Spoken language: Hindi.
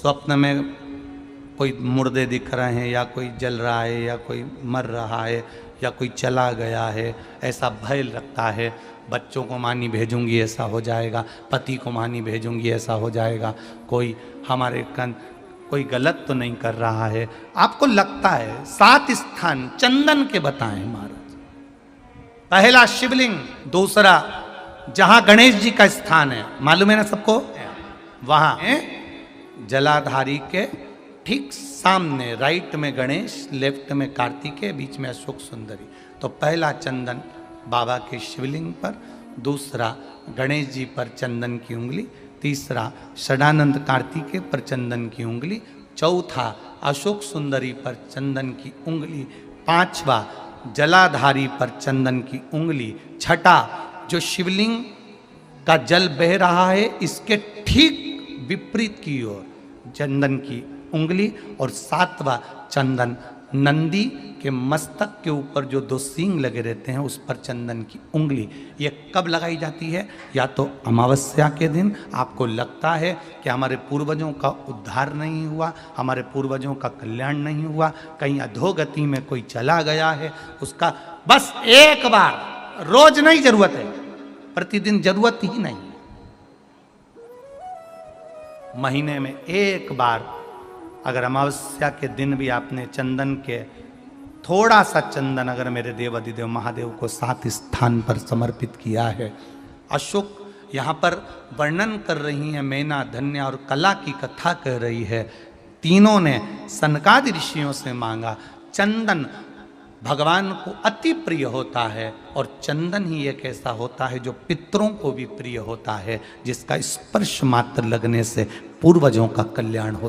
स्वप्न में कोई मुर्दे दिख रहे हैं या कोई जल रहा है या कोई मर रहा है या कोई चला गया है, ऐसा भय लगता है। बच्चों को मानी भेजूंगी ऐसा हो जाएगा, पति को मानी भेजूंगी ऐसा हो जाएगा, कोई हमारे कोई गलत तो नहीं कर रहा है, आपको लगता है। 7 स्थान चंदन के बताएं महाराज। पहला शिवलिंग, दूसरा जहां गणेश जी का स्थान है, मालूम है ना सबको, वहां जलाधारी के ठीक सामने, राइट में गणेश, लेफ्ट में कार्तिकेय, बीच में अशोक सुंदरी। तो पहला चंदन बाबा के शिवलिंग पर, दूसरा गणेश जी पर चंदन की उंगली, तीसरा षडानंद कार्तिकेय पर चंदन की उंगली, चौथा अशोक सुंदरी पर चंदन की उंगली, पांचवा जलाधारी पर चंदन की उंगली, छठा जो शिवलिंग का जल बह रहा है इसके ठीक विपरीत की ओर चंदन की उंगली, और सातवां चंदन नंदी के मस्तक के ऊपर जो 2 सींग लगे रहते हैं उस पर चंदन की उंगली। ये कब लगाई जाती है? या तो अमावस्या के दिन आपको लगता है कि हमारे पूर्वजों का उद्धार नहीं हुआ, हमारे पूर्वजों का कल्याण नहीं हुआ, कहीं अधोगति में कोई चला गया है, उसका बस एक बार, रोज नहीं जरूरत है, प्रतिदिन जरूरत ही नहीं, महीने में एक बार अगर अमावस्या के दिन भी आपने चंदन के थोड़ा सा चंदन अगर मेरे देव अधिदेव महादेव को 7 स्थान पर समर्पित किया है। अशोक यहाँ पर वर्णन कर रही हैं, मैना, धन्या और कला की कथा कह रही है। तीनों ने सनकादि ऋषियों से मांगा। चंदन भगवान को अति प्रिय होता है और चंदन ही एक ऐसा होता है जो पितरों को भी प्रिय होता है, जिसका स्पर्श मात्र लगने से पूर्वजों का कल्याण होता है।